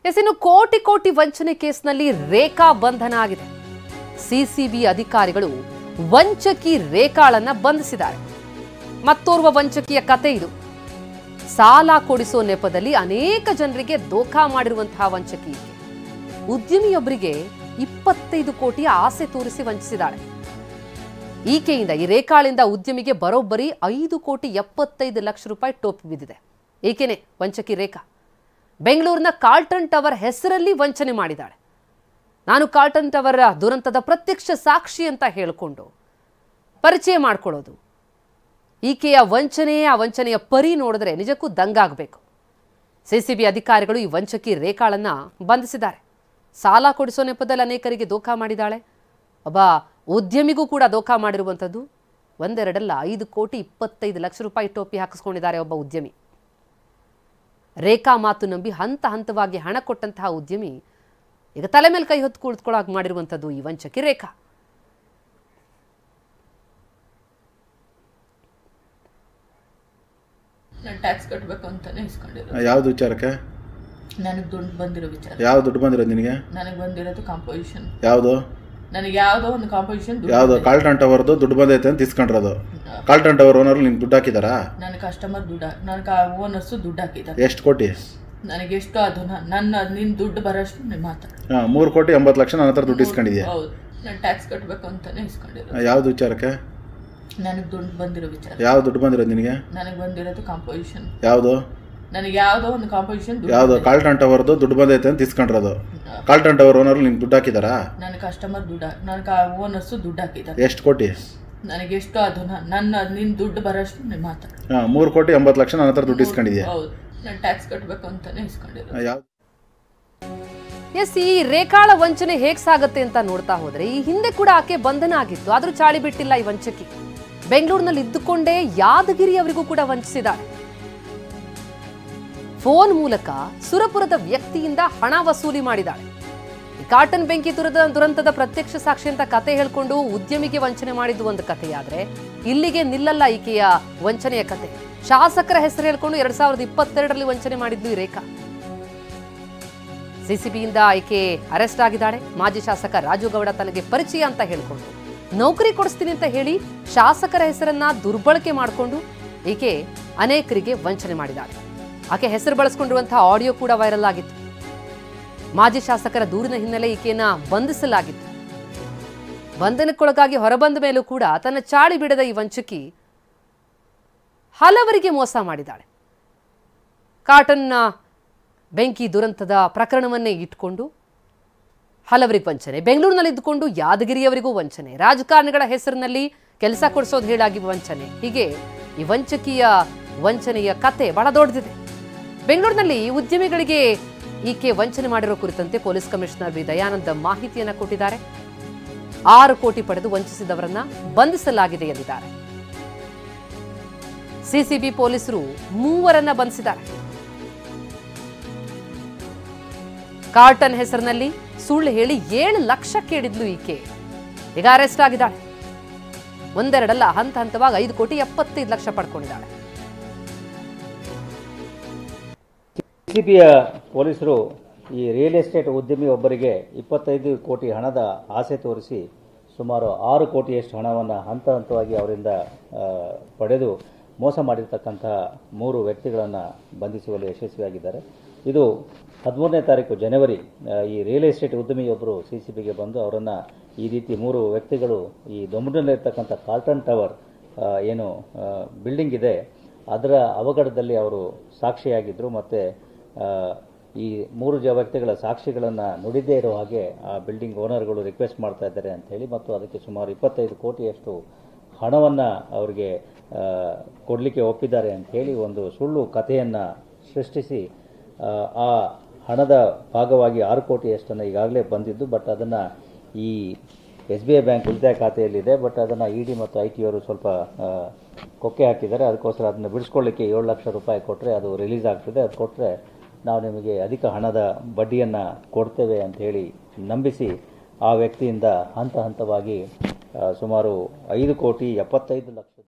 ಇನ್ನು ಕೋಟಿ ಕೋಟಿ ವಂಚನೆ ಕೇಸ್ನಲ್ಲಿ ರೇಖಾ ಬಂಧನ ಆಗಿದೆ. ಸಿಸಿಬಿ ಅಧಿಕಾರಿಗಳು ವಂಚಕಿ ರೇಖಾಳನ್ನ ಬಂಧಿಸಿದ್ದಾರೆ. ಮತ್ತೋರ್ವ ವಂಚಕಿಯ ಕತೆ ಇದು. ಸಾಲ ಕೊಡಿಸೋ ನೆಪದಲ್ಲಿ ಅನೇಕ ಜನರಿಗೆ ದೋಖಾ ಮಾಡಿರುವಂತಹ ವಂಚಕಿ. ಉದ್ಯಮಿಯೊಬ್ಬರಿಗೆ 25 ಕೋಟಿಯ ಆಸೆ ತೋರಿಸಿ ವಂಚಿಸಿದ್ದಾಳೆ. ಈಕೆಯಿಂದ ಈ ರೇಖಾಳಿಂದ ಉದ್ಯಮಿಗೆ ಬರೋಬ್ಬರಿ 5,75,00,000 ರೂಪಾಯಿ ಟೋಪಿ ಬಿದ್ದಿದೆ. ಈಕೆನೆ ವಂಚಕಿ ರೇಖಾ. ಬೆಂಗಳೂರಿನ ಕಾರ್ಲ್ಟನ್ ಟವರ್ ಹೆಸರಲ್ಲಿ ವಂಚನೆ ಮಾಡಿದ್ದಾಳೆ. ನಾನು ಕಾರ್ಲ್ಟನ್ ಟವರ್ ದುರಂತದ ಪ್ರತ್ಯಕ್ಷ ಸಾಕ್ಷಿ ಅಂತ ಹೇಳಿಕೊಂಡು ಪರಿಚಯ ಮಾಡಿಕೊಳ್ಳೋದು. ಈಕೆಯ ಆ ವಂಚನೆಯ ಪರಿ ನೋಡಿದ್ರೆ ನಿಜಕ್ಕೂ ದಂಗಾಗಬೇಕು. ಸಿಸಿಬಿ ಅಧಿಕಾರಿಗಳು ಈ ವಂಚಕಿ ರೇಖಾಳನ್ನ ಬಂಧಿಸಿದ್ದಾರೆ. ಸಾಲ ಕೊಡಿಸೋ ನೆಪದಲ್ಲಿ ಅನೇಕರಿಗೆ ದೋಖಾ ಮಾಡಿದ್ದಾಳೆ. ಒಬ್ಬ ಉದ್ಯಮಿಗೂ ಕೂಡ ದೋಖಾ ಮಾಡಿರುವಂಥದ್ದು. ಒಂದೆರಡಲ್ಲ 5,25,00,000 ರೂಪಾಯಿ ಟೋಪಿ ಹಾಕಿಸ್ಕೊಂಡಿದ್ದಾರೆ ಒಬ್ಬ ಉದ್ಯಮಿ. ರೇಖಾ ಮಾತು ನಂಬಿ ಹಂತ ಹಂತವಾಗಿ ಹಣ ಕೊಟ್ಟಂತಹ ಉದ್ಯಮಿ ಈಗ ತಲೆ ಮೇಲೆ ಕೈ ಹೊತ್ತು ಕುಳಿತುಕೊಳ್ಳಾಗ ಮಾಡಿರುವಂಥದ್ದು ಈ ವಂಚಕಿ ರೇಖಾ. ನಾನು ಟ್ಯಾಕ್ಸ್ ಕಟ್ಟಬೇಕು ಅಂತಾನೆ ಇಸ್ಕೊಂಡಿರೋದು. ಯಾವ್ದು ವಿಚಾರಕ್ಕೆ? ನನಗೆ ದುಡ್ಡು ಬಂದಿರೋ ವಿಚಾರ. ಯಾವ ದುಡ್ಡು ಬಂದಿರೋದು ನಿನಗೆ? ನನಗೆ ಬಂದಿರೋದು ಕಾಂಪೋಸಿಷನ್. ಯಾವುದು? ನನಗೆ ಯಾವುದೋ ಒಂದು ಕಾಂಪೋಸಿಷನ್. ಯಾವುದು? ಕಾರ್ಲ್ಟನ್ ಟವರ್ದು ದುಡ್ಡು ಬಂದೈತೆ ಅಂತ ಇಸ್ಕೊಂಡಿರೋದು. ಕಾರ್ಲ್ಟನ್ ಟವರ್ ಓನರ್ ನಿಮ್ಗೆ ದುಡ್ಡು ಹಾಕಿದಾರಾ? ನನ್ನ ಕಸ್ಟಮರ್ ದುಡ್ಡು, ನನ್ನ ಓನರ್ಸು ದುಡ್ಡು ಹಾಕಿದ್ದಾರೆ. ಎಷ್ಟು ಕೋಟಿ? ನನಗೆ ಎಷ್ಟು ಅದು ನಿನ್ನ ದುಡ್ಡು ಬರೋಷ್ಟು ನಿಮ್ಮ ಹತ್ರ. 3,80,00,000 ನನ್ನ ಹತ್ರ ದುಡ್ಡು ಇಸ್ಕೊಂಡಿದ್ಯಾ? ಹೌದು, ನಾನು ಟ್ಯಾಕ್ಸ್ ಕಟ್ಟಬೇಕು ಅಂತಾನೆ ಇಸ್ಕೊಂಡಿರೋದು. ಯಾವ್ದು ವಿಚಾರಕ್ಕೆ? ನನಗೆ ದುಡ್ಡು ಬಂದಿರೋ ವಿಚಾರ. ಯಾವ ದುಡ್ಡು ಬಂದಿರೋದು ನಿನಗೆ? ನನಗೆ ಬಂದಿರೋದು ಕಾಂಪೋಸಿಷನ್. ಯಾವುದು? ನನಗೆ ಯಾವುದೋ ಒಂದು ಕಾಂಪೋಸಿಷನ್. ಯಾವುದು? ಕಾರ್ಲ್ಟನ್ ಟವರ್ದು ದುಡ್ಡು ಬಂದೈತೆ ಅಂತ ಇಸ್ಕೊಂಡಿರೋದು. ಕಾರ್ಲ್ಟನ್ ಟವರ್ ಓನರ್ ನಿಮ್ಗೆ ದುಡ್ಡು ಹಾಕಿದಾರಾ? ನನ್ನ ಕಸ್ಟಮರ್ ದುಡ್ಡು, ನನ್ನ ಓನರ್ಸು ದುಡ್ಡು ಹಾಕಿದ್ದಾರೆ. ಎಷ್ಟು ಕೋಟಿ? ನನಗೆ ಎಷ್ಟು ಅದು ನಿನ್ನ ದುಡ್ಡು ಬರೋಷ್ಟು ನಿಮ್ಮ ಹತ್ರ. 3,80,00,000 ನನ್ನ ಹತ್ರ ದುಡ್ಡು ಇಸ್ಕೊಂಡಿದ್ಯಾ? ಹೌದು, ನಾನು ಟ್ಯಾಕ್ಸ್ ಕಟ್ಟಬೇಕು ಅಂತಾನೆ ಇಸ್ಕೊಂಡಿರೋದು. ಈ ರೇಖಾಳ ವಂಚನೆ ಹೇಗ್ ಸಾಗುತ್ತೆ ಅಂತ ನೋಡ್ತಾ ಹೋದ್ರೆ ಈ ಹಿಂದೆ ಕೂಡ ಆಕೆ ಬಂಧನ ಆಗಿತ್ತು. ಆದ್ರೂ ಚಾಳಿ ಬಿಟ್ಟಿಲ್ಲ ಈ ವಂಚಕಿ. ಬೆಂಗಳೂರಿನಲ್ಲಿ ಇದ್ದುಕೊಂಡೇ ಯಾದಗಿರಿ ಅವರಿಗೂ ಕೂಡ ವಂಚಿಸಿದ್ದಾರೆ. ಫೋನ್ ಮೂಲಕ ಸುರಪುರದ ವ್ಯಕ್ತಿಯಿಂದ ಹಣ ವಸೂಲಿ ಮಾಡಿದ್ದಾಳೆ. ಈ ಕಾಟನ್ ಬೆಂಕಿ ದುರಂತದ ಪ್ರತ್ಯಕ್ಷ ಸಾಕ್ಷಿ ಅಂತ ಕತೆ ಹೇಳ್ಕೊಂಡು ಉದ್ಯಮಿಗೆ ವಂಚನೆ ಮಾಡಿದ್ದು ಒಂದು ಕಥೆಯಾದ್ರೆ ಇಲ್ಲಿಗೆ ನಿಲ್ಲಲ್ಲ ಈಕೆಯ ವಂಚನೆಯ ಕತೆ. ಶಾಸಕರ ಹೆಸರು ಹೇಳ್ಕೊಂಡು 2022ರಲ್ಲಿ ವಂಚನೆ ಮಾಡಿದ್ಲು ಈ ರೇಖಾ. ಸಿಸಿಬಿಯಿಂದ ಈಕೆ ಅರೆಸ್ಟ್ ಆಗಿದ್ದಾಳೆ. ಮಾಜಿ ಶಾಸಕ ರಾಜುಗೌಡ ತನಗೆ ಪರಿಚಯ ಅಂತ ಹೇಳ್ಕೊಂಡು ನೌಕರಿ ಕೊಡಿಸ್ತೀನಿ ಅಂತ ಹೇಳಿ ಶಾಸಕರ ಹೆಸರನ್ನ ದುರ್ಬಳಕೆ ಮಾಡಿಕೊಂಡು ಈಕೆ ಅನೇಕರಿಗೆ ವಂಚನೆ ಮಾಡಿದ್ದಾಳೆ. ಆಕೆ ಹೆಸರು ಬಳಸಿಕೊಂಡಿರುವಂತಹ ಆಡಿಯೋ ಕೂಡ ವೈರಲ್ ಆಗಿತ್ತು. ಮಾಜಿ ಶಾಸಕರ ದೂರಿನ ಹಿನ್ನೆಲೆ ಈಕೆಯನ್ನ ಬಂಧಿಸಲಾಗಿತ್ತು. ಬಂಧನಕ್ಕೊಳಗಾಗಿ ಹೊರಬಂದ ಮೇಲೂ ಕೂಡ ತನ್ನ ಚಾಳಿ ಬಿಡದ ಈ ವಂಚಕಿ ಹಲವರಿಗೆ ಮೋಸ ಮಾಡಿದ್ದಾಳೆ. ಕಾಟನ್ ಬೆಂಕಿ ದುರಂತದ ಪ್ರಕರಣವನ್ನೇ ಇಟ್ಕೊಂಡು ಹಲವರಿಗೆ ವಂಚನೆ, ಬೆಂಗಳೂರಿನಲ್ಲಿ ಇದ್ದುಕೊಂಡು ಯಾದಗಿರಿಯವರಿಗೂ ವಂಚನೆ, ರಾಜಕಾರಣಿಗಳ ಹೆಸರಿನಲ್ಲಿ ಕೆಲಸ ಕೊಡಿಸೋದು ಹೇಳಾಗಿ ವಂಚನೆ. ಹೀಗೆ ಈ ವಂಚನೆಯ ಕತೆ ಬಹಳ ದೊಡ್ಡದಿದೆ. ಬೆಂಗಳೂರಿನಲ್ಲಿ ಉದ್ಯಮಿಗಳಿಗೆ ಈಕೆ ವಂಚನೆ ಮಾಡಿರೋ ಕುರಿತಂತೆ ಪೊಲೀಸ್ ಕಮಿಷನರ್ ವಿ ದಯಾನಂದ ಮಾಹಿತಿಯನ್ನು ಕೊಟ್ಟಿದ್ದಾರೆ. 6 ಕೋಟಿ ಪಡೆದು ವಂಚಿಸಿದವರನ್ನ ಬಂಧಿಸಲಾಗಿದೆ ಎಂದಿದ್ದಾರೆ. ಸಿಸಿಬಿ ಪೊಲೀಸರು 3 ಬಂಧಿಸಿದ್ದಾರೆ. ಕಾರ್ಟನ್ ಹೆಸರಿನಲ್ಲಿ ಸುಳ್ಳು ಹೇಳಿ 7 ಲಕ್ಷ ಕೇಳಿದ್ಲು ಈಕೆ. ಈಗ ಅರೆಸ್ಟ್ ಆಗಿದ್ದಾಳೆ. ಒಂದೆರಡಲ್ಲ, ಹಂತ ಹಂತವಾಗಿ 5,75,00,000 ಪಡ್ಕೊಂಡಿದ್ದಾಳೆ. ಸಿಸಿಬಿಯ ಪೊಲೀಸರು ಈ ರಿಯಲ್ ಎಸ್ಟೇಟ್ ಉದ್ಯಮಿ ಒಬ್ಬರಿಗೆ 25 ಕೋಟಿ ಹಣದ ಆಸೆ ತೋರಿಸಿ ಸುಮಾರು 6 ಕೋಟಿಯಷ್ಟು ಹಣವನ್ನು ಹಂತ ಹಂತವಾಗಿ ಅವರಿಂದ ಪಡೆದು ಮೋಸ ಮಾಡಿರ್ತಕ್ಕಂತಹ 3 ವ್ಯಕ್ತಿಗಳನ್ನು ಬಂಧಿಸುವಲ್ಲಿ ಯಶಸ್ವಿಯಾಗಿದ್ದಾರೆ. ಇದು 13ನೇ ತಾರೀಕು ಜನವರಿ ಈ ರಿಯಲ್ ಎಸ್ಟೇಟ್ ಉದ್ಯಮಿಯೊಬ್ಬರು ಸಿಸಿಬಿಗೆ ಬಂದು ಅವರನ್ನು ಈ ರೀತಿ 3 ವ್ಯಕ್ತಿಗಳು ಈ ದೊಂಬನಲ್ಲಿರ್ತಕ್ಕಂಥ ಕಾರ್ಲ್ಟನ್ ಟವರ್ ಏನು ಬಿಲ್ಡಿಂಗ್ ಇದೆ ಅದರ ಅವಘಡದಲ್ಲಿ ಅವರು ಸಾಕ್ಷಿಯಾಗಿದ್ದರು ಮತ್ತು ಈ 3 ವ್ಯಕ್ತಿಗಳ ಸಾಕ್ಷಿಗಳನ್ನು ನುಡಿದೇ ಇರೋ ಹಾಗೆ ಆ ಬಿಲ್ಡಿಂಗ್ ಓನರ್ಗಳು ರಿಕ್ವೆಸ್ಟ್ ಮಾಡ್ತಾ ಇದ್ದಾರೆ ಅಂತ ಹೇಳಿ ಮತ್ತು ಅದಕ್ಕೆ ಸುಮಾರು 25 ಕೋಟಿಯಷ್ಟು ಹಣವನ್ನು ಅವರಿಗೆ ಕೊಡಲಿಕ್ಕೆ ಒಪ್ಪಿದ್ದಾರೆ ಅಂತ ಹೇಳಿ ಒಂದು ಸುಳ್ಳು ಕಥೆಯನ್ನು ಸೃಷ್ಟಿಸಿ ಆ ಹಣದ ಭಾಗವಾಗಿ 6 ಕೋಟಿಯಷ್ಟನ್ನು ಈಗಾಗಲೇ ಬಂದಿದ್ದು. ಬಟ್ ಅದನ್ನು ಈ SBI ಬ್ಯಾಂಕ್ ಉಳಿತಾಯ ಖಾತೆಯಲ್ಲಿದೆ. ಬಟ್ ಅದನ್ನು ED ಮತ್ತು IT ಅವರು ಸ್ವಲ್ಪ ಕೊಕ್ಕೆ ಹಾಕಿದ್ದಾರೆ. ಅದಕ್ಕೋಸ್ಕರ ಅದನ್ನು ಬಿಡಿಸ್ಕೊಳ್ಳಿಕ್ಕೆ 7 ಲಕ್ಷ ರೂಪಾಯಿ ಕೊಟ್ಟರೆ ಅದು ರಿಲೀಸ್ ಆಗ್ತದೆ. ಅದು ಕೊಟ್ಟರೆ ನಾವು ನಿಮಗೆ ಅಧಿಕ ಹಣದ ಬಡ್ಡಿಯನ್ನು ಕೊಡ್ತೇವೆ ಅಂತ ಹೇಳಿ ನಂಬಿಸಿ ಆ ವ್ಯಕ್ತಿಯಿಂದ ಹಂತ ಹಂತವಾಗಿ ಸುಮಾರು 5,75,00,000